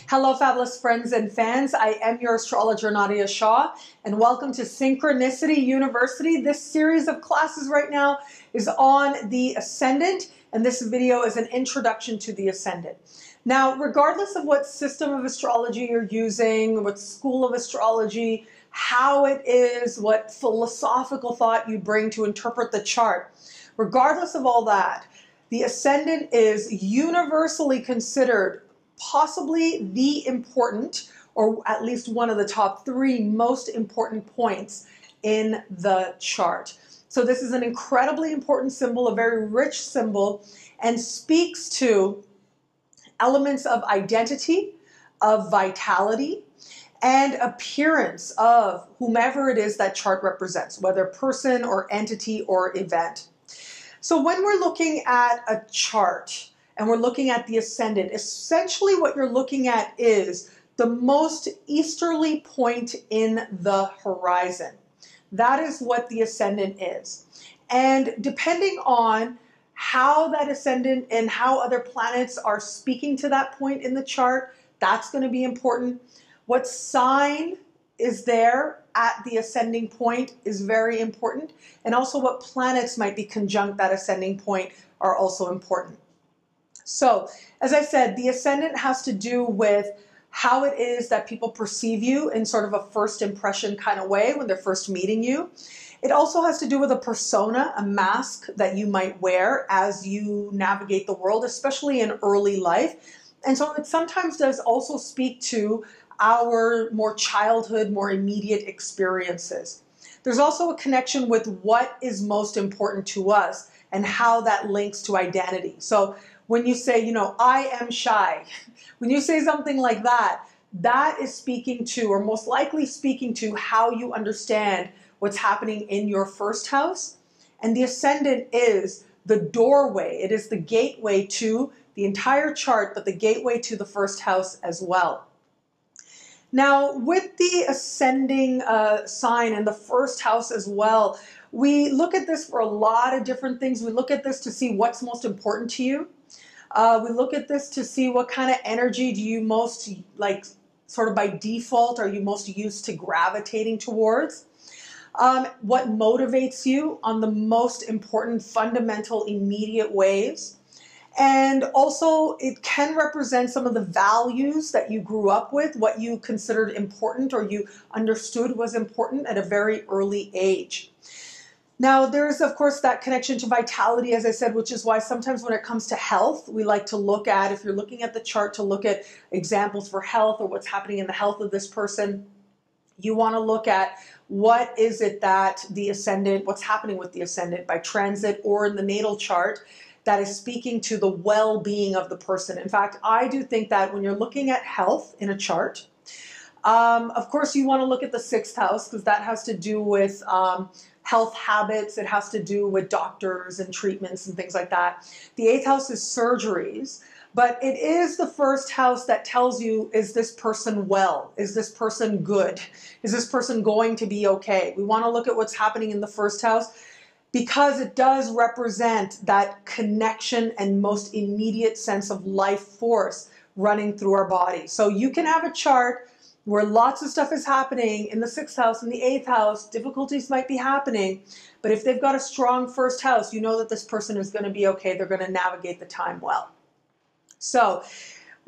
Hello, fabulous friends and fans. I am your astrologer, Nadiya Shah, and welcome to Synchronicity University. This series of classes right now is on the Ascendant, and this video is an introduction to the Ascendant. Now, regardless of what system of astrology you're using, what school of astrology, how it is, what philosophical thought you bring to interpret the chart, regardless of all that, the Ascendant is universally considered possibly the important, or at least one of the top three most important points in the chart. So this is an incredibly important symbol, a very rich symbol, and speaks to elements of identity, of vitality, and appearance of whomever it is that chart represents, whether person or entity or event. So when we're looking at a chart, and we're looking at the Ascendant, essentially what you're looking at is the most easterly point in the horizon. That is what the Ascendant is. And depending on how that Ascendant and how other planets are speaking to that point in the chart, that's going to be important. What sign is there at the ascending point is very important. And also what planets might be conjunct that ascending point are also important. So, as I said, the Ascendant has to do with how it is that people perceive you in sort of a first impression kind of way when they're first meeting you. It also has to do with a persona, a mask that you might wear as you navigate the world, especially in early life. And so it sometimes does also speak to our more childhood, more immediate experiences. There's also a connection with what is most important to us and how that links to identity. So when you say, I am shy, when you say something like that, that is speaking to, or most likely speaking to, how you understand what's happening in your first house. And the Ascendant is the doorway. It is the gateway to the entire chart, but the gateway to the first house as well. Now, with the ascending sign in the first house as well, we look at this for a lot of different things. We look at this to see what's most important to you. We look at this to see what kind of energy do you most, sort of by default, are you most used to gravitating towards? What motivates you on the most important, fundamental, immediate ways. And also, it can represent some of the values that you grew up with, what you considered important or you understood was important at a very early age. Now, there's, of course, that connection to vitality, as I said, which is why sometimes when it comes to health, we like to look at, if you're looking at the chart, to look at examples for health or what's happening in the health of this person. You want to look at what is it that the Ascendant, what's happening with the Ascendant by transit or in the natal chart that is speaking to the well-being of the person. In fact, I do think that when you're looking at health in a chart, of course, you want to look at the 6th house because that has to do with health habits. It has to do with doctors and treatments and things like that. The 8th house is surgeries, but it is the first house that tells you, is this person well? Is this person good? Is this person going to be okay? We want to look at what's happening in the first house because it does represent that connection and most immediate sense of life force running through our body. So you can have a chart where lots of stuff is happening in the 6th house and the 8th house, difficulties might be happening, but if they've got a strong first house, you know that this person is going to be okay. They're going to navigate the time well. So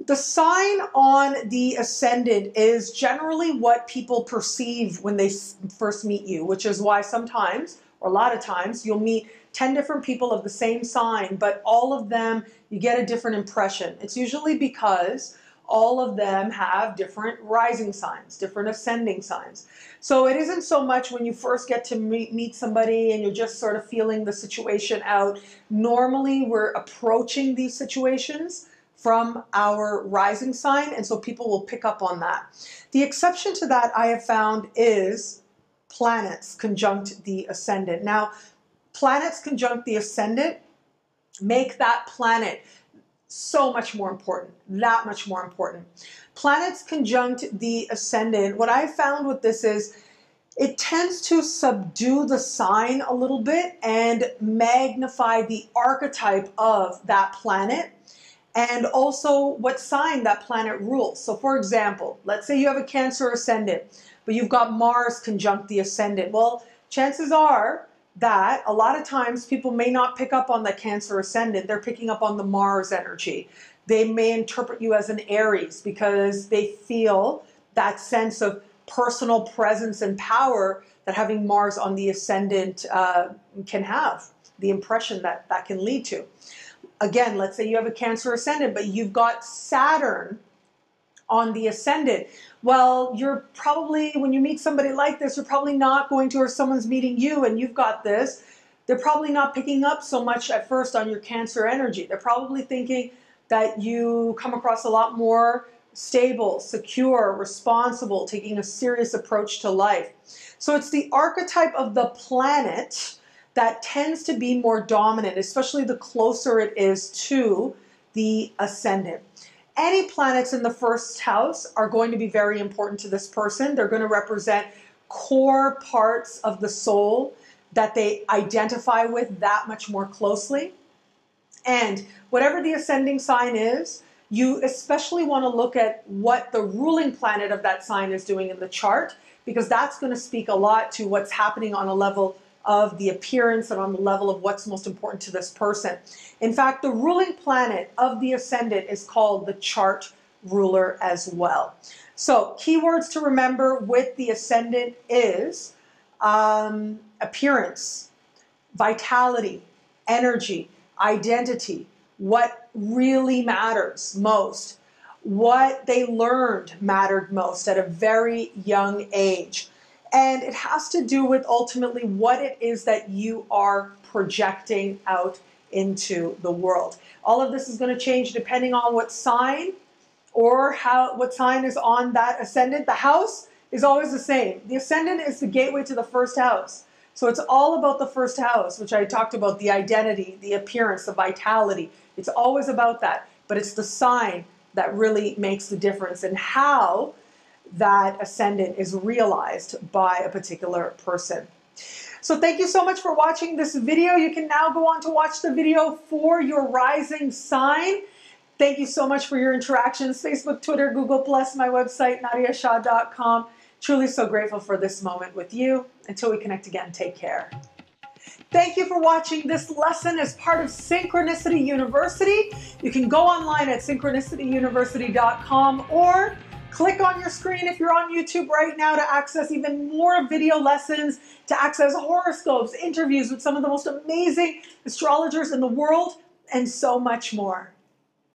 the sign on the Ascendant is generally what people perceive when they first meet you, which is why sometimes, or a lot of times, you'll meet 10 different people of the same sign, but all of them, you get a different impression. It's usually because all of them have different rising signs, different ascending signs. So it isn't so much when you first get to meet somebody and you're just sort of feeling the situation out. Normally, we're approaching these situations from our rising sign, and so people will pick up on that. The exception to that I have found is planets conjunct the Ascendant. Now, planets conjunct the Ascendant make that planet so much more important, that much more important. Planets conjunct the Ascendant. What I found with this is it tends to subdue the sign a little bit and magnify the archetype of that planet and also what sign that planet rules. So for example, let's say you have a Cancer ascendant, but you've got Mars conjunct the ascendant. Well, chances are that a lot of times people may not pick up on the Cancer ascendant. They're picking up on the Mars energy. They may interpret you as an Aries because they feel that sense of personal presence and power that having Mars on the ascendant can have, the impression that that can lead to. Again, let's say you have a Cancer ascendant, but you've got Saturn on the ascendant. Well, you're probably, when you meet somebody like this, you're probably not going to, or someone's meeting you and you've got this, they're probably not picking up so much at first on your Cancer energy. They're probably thinking that you come across a lot more stable, secure, responsible, taking a serious approach to life. So it's the archetype of the planet that tends to be more dominant, especially the closer it is to the ascendant. Any planets in the first house are going to be very important to this person. They're going to represent core parts of the soul that they identify with that much more closely. And whatever the ascending sign is, you especially want to look at what the ruling planet of that sign is doing in the chart, because that's going to speak a lot to what's happening on a level of the appearance and on the level of what's most important to this person. In fact, the ruling planet of the ascendant is called the chart ruler as well. So keywords to remember with the ascendant is appearance, vitality, energy, identity, what really matters most, what they learned mattered most at a very young age. And it has to do with ultimately what it is that you are projecting out into the world. All of this is going to change depending on what sign or what sign is on that ascendant. The house is always the same. The ascendant is the gateway to the first house. So it's all about the first house, which I talked about, the identity, the appearance, the vitality. It's always about that. But it's the sign that really makes the difference in how that ascendant is realized by a particular person. So thank you so much for watching this video. You can now go on to watch the video for your rising sign. Thank you so much for your interactions. Facebook, Twitter, Google+, my website, nadiyashah.com. Truly so grateful for this moment with you. Until we connect again, take care. Thank you for watching this lesson as part of Synchronicity University. You can go online at synchronicityuniversity.com or click on your screen if you're on YouTube right now to access even more video lessons, to access horoscopes, interviews with some of the most amazing astrologers in the world, and so much more.